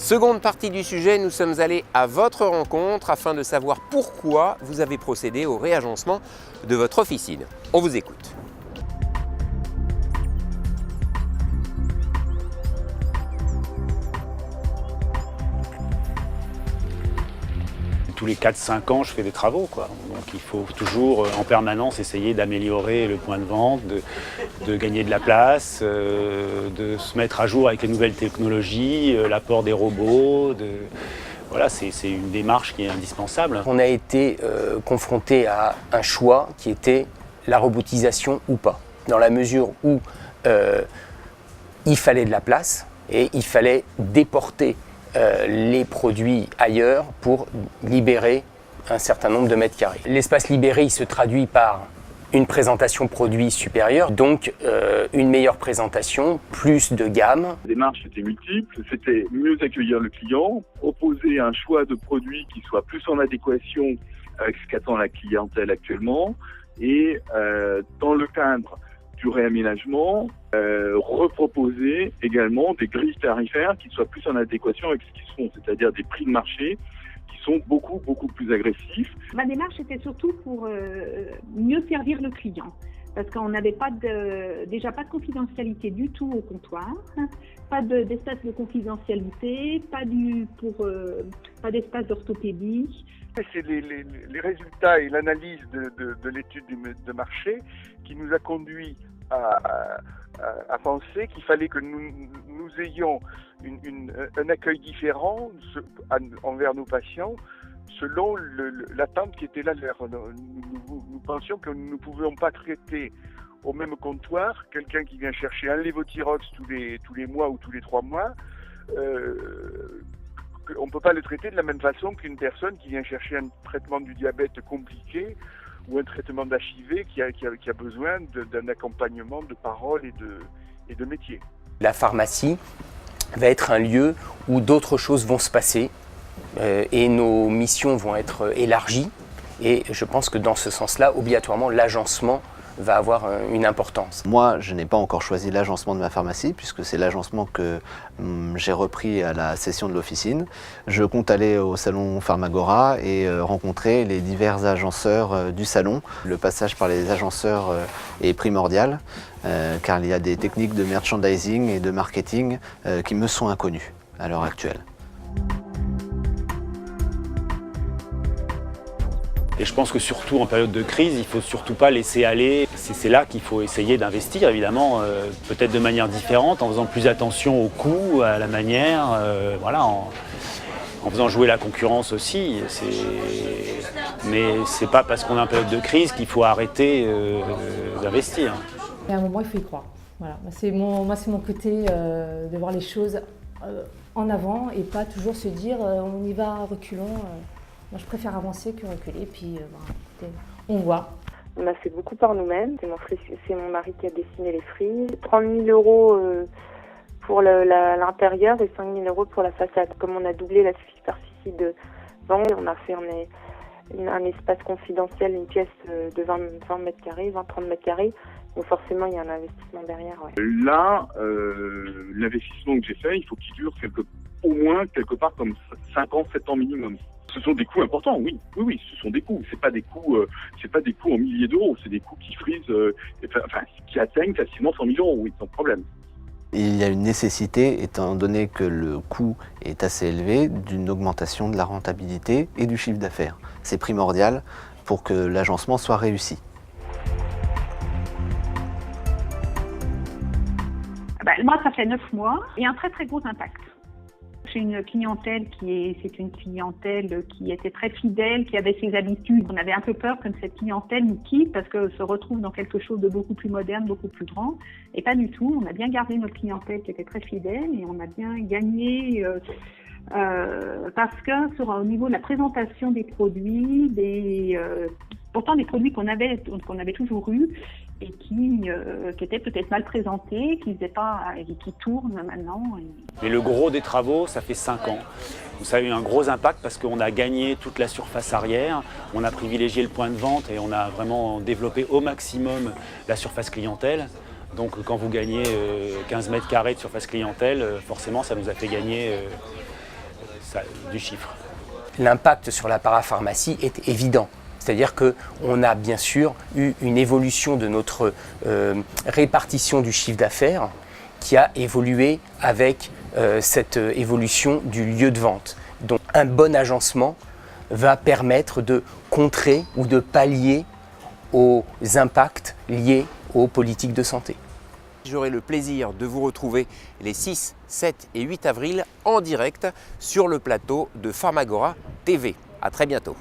Seconde partie du sujet, nous sommes allés à votre rencontre afin de savoir pourquoi vous avez procédé au réagencement de votre officine. On vous écoute. Tous les 4-5 ans, je fais des travaux, quoi. Donc il faut toujours en permanence essayer d'améliorer le point de vente, de gagner de la place, de se mettre à jour avec les nouvelles technologies, l'apport des robots. Voilà, c'est une démarche qui est indispensable. On a été confronté à un choix qui était la robotisation ou pas, dans la mesure où il fallait de la place et il fallait déporter les produits ailleurs pour libérer un certain nombre de mètres carrés. L'espace libéré, il se traduit par une présentation produit supérieure, donc une meilleure présentation, plus de gamme. Les démarches étaient multiples, c'était mieux accueillir le client, proposer un choix de produits qui soit plus en adéquation avec ce qu'attend la clientèle actuellement et dans le cadre du réaménagement, reproposer également des grilles tarifaires qui soient plus en adéquation avec ce qu'ils font, c'est-à-dire des prix de marché qui sont beaucoup plus agressifs. Ma démarche était surtout pour mieux servir le client, parce qu'on n'avait déjà pas de confidentialité du tout au comptoir, pas d'espace de confidentialité, pas d'espace d'orthopédie. C'est les résultats et l'analyse de l'étude de marché qui nous a conduit à penser qu'il fallait que nous ayons un accueil différent envers nos patients selon l'attente qui était la leur. Nous pensions que nous ne pouvions pas traiter au même comptoir quelqu'un qui vient chercher un lévothyrox tous les mois ou tous les 3 mois. On ne peut pas le traiter de la même façon qu'une personne qui vient chercher un traitement du diabète compliqué ou un traitement d'HIV qui a besoin d'un accompagnement de parole et de métier. La pharmacie va être un lieu où d'autres choses vont se passer et nos missions vont être élargies. Et je pense que dans ce sens-là, obligatoirement, l'agencement va avoir une importance. Moi, je n'ai pas encore choisi l'agencement de ma pharmacie puisque c'est l'agencement que j'ai repris à la session de l'officine. Je compte aller au salon Pharmagora et rencontrer les divers agenceurs du salon. Le passage par les agenceurs est primordial car il y a des techniques de merchandising et de marketing qui me sont inconnues à l'heure actuelle. Et je pense que surtout en période de crise, il ne faut surtout pas laisser aller. C'est là qu'il faut essayer d'investir, évidemment, peut-être de manière différente, en faisant plus attention au coût, à la manière, voilà, en faisant jouer la concurrence aussi. Mais ce n'est pas parce qu'on est en période de crise qu'il faut arrêter d'investir. Et à un moment, il faut y croire. Voilà. C'est mon côté de voir les choses en avant et pas toujours se dire on y va reculons. Moi, je préfère avancer que reculer, puis on voit. On a fait beaucoup par nous-mêmes. C'est mon mari qui a dessiné les frises. 30 000 € pour l'intérieur et 5 000 € pour la façade. Comme on a doublé la superficie de vente, on a fait un espace confidentiel, une pièce de 20 mètres carrés, 20-30 mètres carrés. Donc forcément, il y a un investissement derrière. Ouais. Là, l'investissement que j'ai fait, il faut qu'il dure au moins quelque part comme 5 ans, 7 ans minimum. Ce sont des coûts importants, oui, ce sont des coûts. C'est pas des coûts en milliers d'euros, c'est des coûts qui frisent, qui atteignent facilement 100 000 €, oui, sans problème. Il y a une nécessité, étant donné que le coût est assez élevé, d'une augmentation de la rentabilité et du chiffre d'affaires. C'est primordial pour que l'agencement soit réussi. Moi, ça fait 9 mois et un très gros impact. J'ai une clientèle c'est une clientèle qui était très fidèle, qui avait ses habitudes. On avait un peu peur que cette clientèle nous quitte parce qu'elle se retrouve dans quelque chose de beaucoup plus moderne, beaucoup plus grand. Et pas du tout. On a bien gardé notre clientèle qui était très fidèle et on a bien gagné parce que au niveau de la présentation des produits, pourtant des produits qu'on avait toujours eus, et qui étaient peut-être mal présentés, qui tournent maintenant. Mais le gros des travaux, ça fait 5 ans. Ça a eu un gros impact parce qu'on a gagné toute la surface arrière, on a privilégié le point de vente et on a vraiment développé au maximum la surface clientèle. Donc quand vous gagnez 15 mètres carrés de surface clientèle, forcément ça nous a fait gagner du chiffre. L'impact sur la parapharmacie est évident. C'est-à-dire qu'on a bien sûr eu une évolution de notre répartition du chiffre d'affaires qui a évolué avec cette évolution du lieu de vente. Donc un bon agencement va permettre de contrer ou de pallier aux impacts liés aux politiques de santé. J'aurai le plaisir de vous retrouver les 6, 7 et 8 avril en direct sur le plateau de Pharmagora TV. À très bientôt.